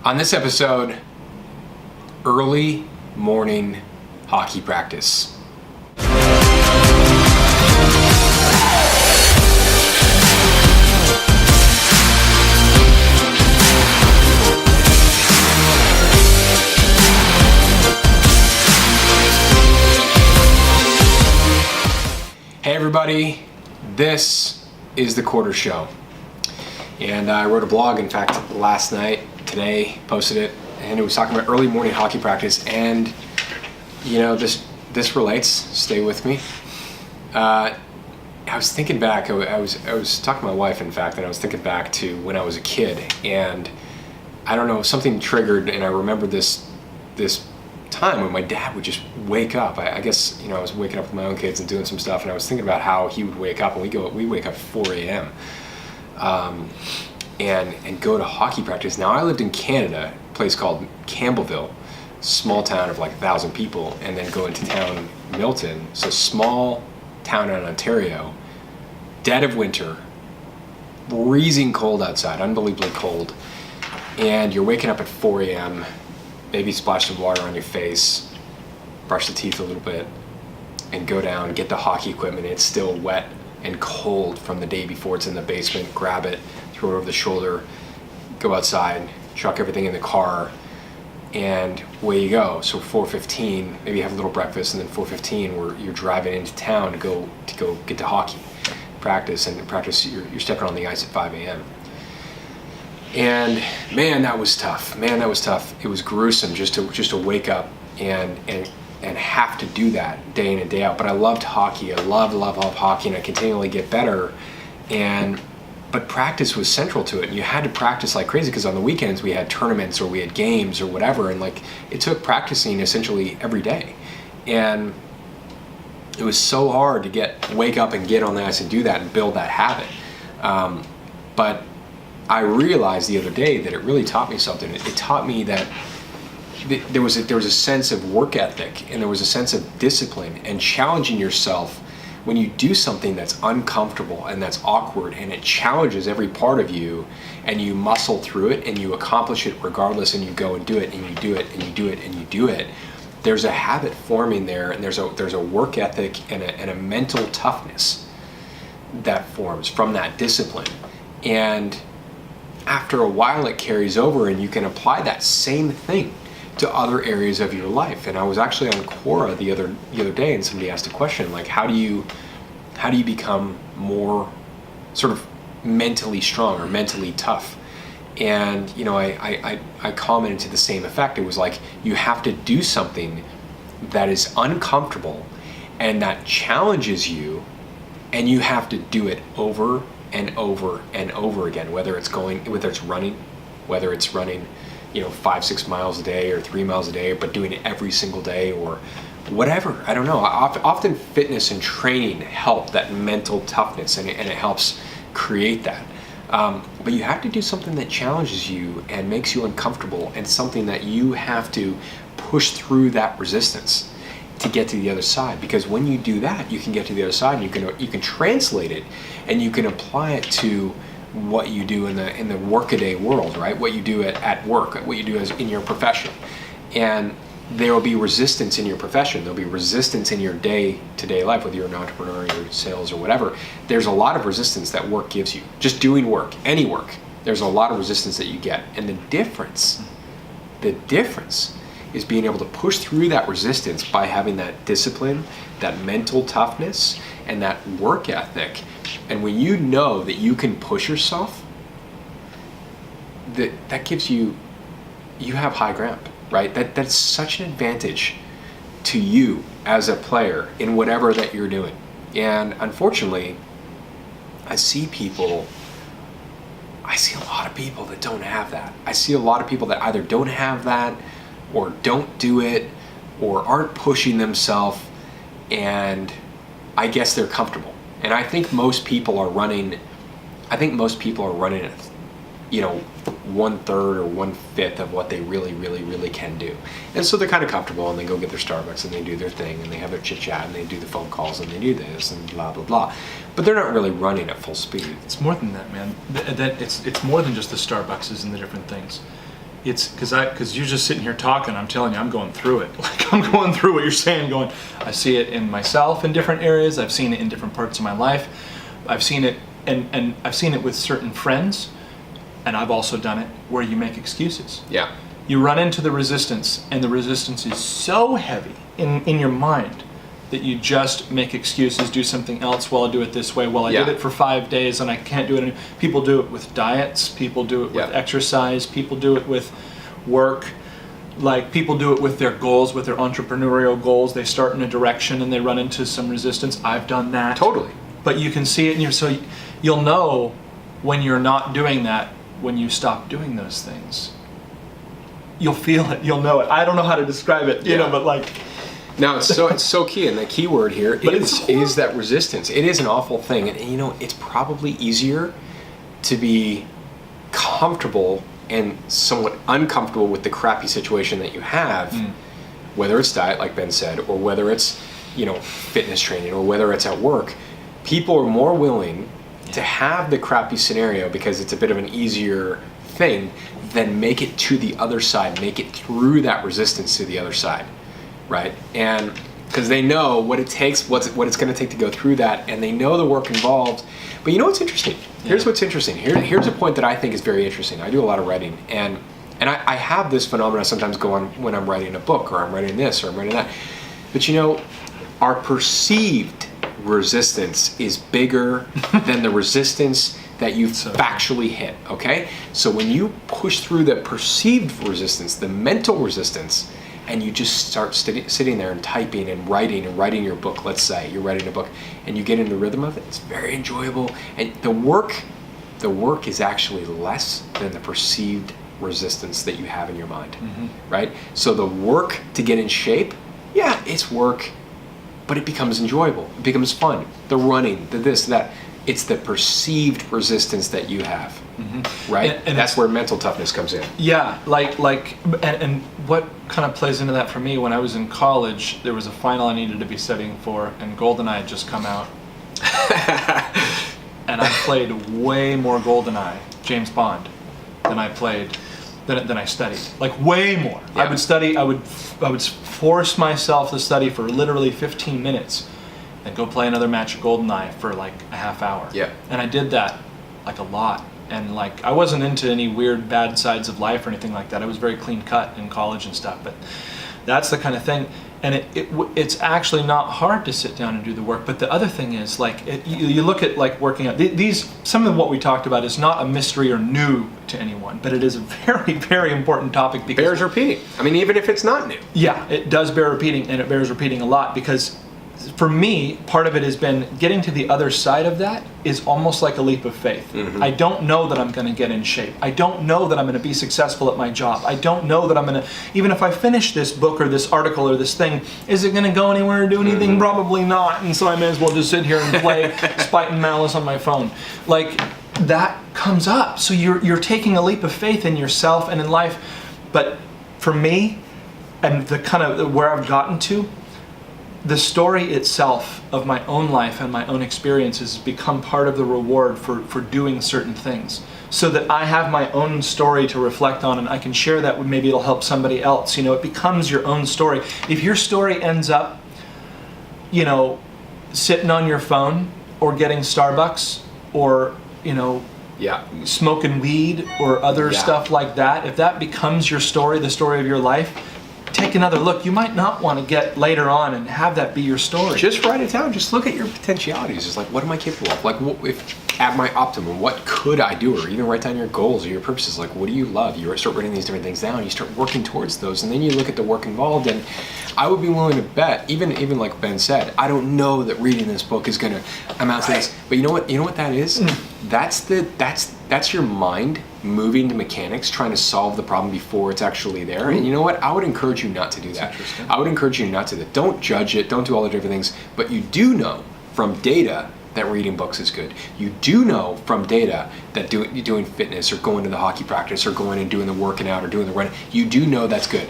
On this episode, early morning hockey practice. Hey everybody, this is the Quarter Show. And I wrote a blog, in fact, today, posted it, and it was talking about early morning hockey practice. And you know, this relates. Stay with me. I was thinking back. I was talking to my wife, in fact, and I was thinking back to when I was a kid, and I don't know, something triggered, and I remember this time when my dad would just wake up. I guess, you know, I was waking up with my own kids and doing some stuff, and I was thinking about how he would wake up, and we wake up at 4 a.m. And go to hockey practice. Now, I lived in Canada, a place called Campbellville, small town of like 1,000 people, and then go into town, Milton, so small town in Ontario, dead of winter, freezing cold outside, unbelievably cold, and you're waking up at 4 a.m., maybe splash some water on your face, brush the teeth a little bit, and go down, get the hockey equipment. It's still wet and cold from the day before. It's in the basement, grab it, throw it over the shoulder, go outside, chuck everything in the car, and away you go. So 4:15, maybe have a little breakfast, and then 4:15 where you're driving into town to go get to hockey practice, and practice you're stepping on the ice at 5 a.m. And man, that was tough. It was gruesome just to wake up and have to do that day in and day out. But I loved hockey. I love hockey, and I continually get better. But practice was central to it, and you had to practice like crazy, because on the weekends we had tournaments or we had games or whatever, and like it took practicing essentially every day. And it was so hard to wake up and get on the ice and do that and build that habit. But I realized the other day that it really taught me something. It taught me that there was a sense of work ethic, and there was a sense of discipline and challenging yourself when you do something that's uncomfortable and that's awkward, and it challenges every part of you, and you muscle through it and you accomplish it regardless, and you go and do it, and you do it, and you do it, and you do it. There's a habit forming there, and there's a work ethic and a mental toughness that forms from that discipline. And after a while it carries over, and you can apply that same thing to other areas of your life. And I was actually on Quora the other day, and somebody asked a question like, how do you become more sort of mentally strong or mentally tough? And you know, I commented to the same effect. It was like, you have to do something that is uncomfortable and that challenges you, and you have to do it over and over and over again, whether it's running, you know, 5-6 miles a day or 3 miles a day, but doing it every single day or whatever. I don't know. Often fitness and training help that mental toughness, and it helps create that. But you have to do something that challenges you and makes you uncomfortable, and something that you have to push through that resistance to get to the other side. Because when you do that, you can get to the other side, and you can translate it, and you can apply it to what you do in the workaday world, right? What you do at work, what you do in your profession. And there will be resistance in your profession. There'll be resistance in your day-to-day life, whether you're an entrepreneur, or sales, or whatever. There's a lot of resistance that work gives you. Just doing work, any work, there's a lot of resistance that you get. And the difference is being able to push through that resistance by having that discipline, that mental toughness, and that work ethic. And when you know that you can push yourself, that gives you have high ground, right? That's such an advantage to you as a player in whatever that you're doing. And unfortunately, I see a lot of people that don't have that. I see a lot of people that either don't have that, or don't do it, or aren't pushing themselves, and I guess they're comfortable. And I think most people are running at, you know, 1/3 or 1/5 of what they really can do. And so they're kind of comfortable, and they go get their Starbucks, and they do their thing, and they have their chit chat, and they do the phone calls, and they do this, and blah blah blah. But they're not really running at full speed. It's more than that, man. It's more than just the Starbucks and the different things. it's because you're just sitting here talking. I'm telling you, I'm going through it. Like I'm going through what you're saying. I see it in myself in different areas. I've seen it in different parts of my life. I've seen it, and I've seen it with certain friends, and I've also done it where you make excuses. Yeah. You run into the resistance, and the resistance is so heavy in your mind that you just make excuses, do something else. Well, I'll do it this way. Well, I did it for 5 days and I can't do it anymore. People do it with diets. People do it with exercise. People do it with work. Like people do it with their goals, with their entrepreneurial goals. They start in a direction and they run into some resistance. I've done that. Totally. But you can see it, so you'll know when you're not doing that when you stop doing those things. You'll feel it. You'll know it. I don't know how to describe it, you know, but like. No, it's so key, and the key word here is that resistance. It is an awful thing, and you know, it's probably easier to be comfortable and somewhat uncomfortable with the crappy situation that you have, whether it's diet, like Ben said, or whether it's, you know, fitness training, or whether it's at work. People are more willing to have the crappy scenario because it's a bit of an easier thing than make it to the other side, make it through that resistance to the other side. Right, and because they know what it takes, what it's going to take to go through that, and they know the work involved. But you know what's interesting? Here's what's interesting. Here's a point that I think is very interesting. I do a lot of writing, and I have this phenomenon sometimes go on when I'm writing a book, or I'm writing this, or I'm writing that. But you know, our perceived resistance is bigger than the resistance that you've factually hit. Okay, so when you push through the perceived resistance, the mental resistance, and you just start sitting there and typing and writing your book. Let's say you're writing a book and you get into the rhythm of it. It's very enjoyable, and the work is actually less than the perceived resistance that you have in your mind, right? So the work to get in shape, yeah, it's work, but it becomes enjoyable. It becomes fun. The running, the this, that. It's the perceived resistance that you have, right? And that's where mental toughness comes in. Yeah, and what kind of plays into that for me, when I was in college, there was a final I needed to be studying for, and GoldenEye had just come out. And I played way more GoldenEye, James Bond, than I studied. Like way more. Yeah. I would force myself to study for literally 15 minutes. And go play another match of GoldenEye for like a half hour. Yeah. And I did that like a lot. And like I wasn't into any weird bad sides of life or anything like that. I was very clean cut in college and stuff. But that's the kind of thing. And it's actually not hard to sit down and do the work. But the other thing is, like, you look at like working out. Some of what we talked about is not a mystery or new to anyone, but it is a very, very important topic because bears repeating. I mean, even if it's not new. Yeah, it does bear repeating, and it bears repeating a lot because for me, part of it has been getting to the other side of that is almost like a leap of faith. Mm-hmm. I don't know that I'm going to get in shape. I don't know that I'm going to be successful at my job. I don't know that I'm going to, even if I finish this book or this article or this thing, is it going to go anywhere or do anything? Mm-hmm. Probably not. And so I may as well just sit here and play Spite and Malice on my phone. Like, that comes up. So you're taking a leap of faith in yourself and in life. But for me, and the kind of where I've gotten to, the story itself of my own life and my own experiences has become part of the reward for doing certain things, so that I have my own story to reflect on, and I can share that. Maybe it'll help somebody else. You know, it becomes your own story. If your story ends up, you know, sitting on your phone or getting Starbucks or, you know, smoking weed or other stuff like that, if that becomes your story, the story of your life, take another look. You might not want to get later on and have that be your story. Just write it down. Just look at your potentialities. It's like, what am I capable of? Like, if at my optimum, what could I do? Or even write down your goals or your purposes. Like, what do you love? You start writing these different things down. You start working towards those, and then you look at the work involved. And I would be willing to bet, even like Ben said, I don't know that reading this book is going to amount to this. But you know what? You know what that is? That's your mind moving to mechanics, trying to solve the problem before it's actually there. And you know what? I would encourage you not to do that. I would encourage you not to do that. Don't judge it. Don't do all the different things. But you do know from data that reading books is good. You do know from data that doing fitness or going to the hockey practice or going and doing the working out or doing the running, you do know that's good.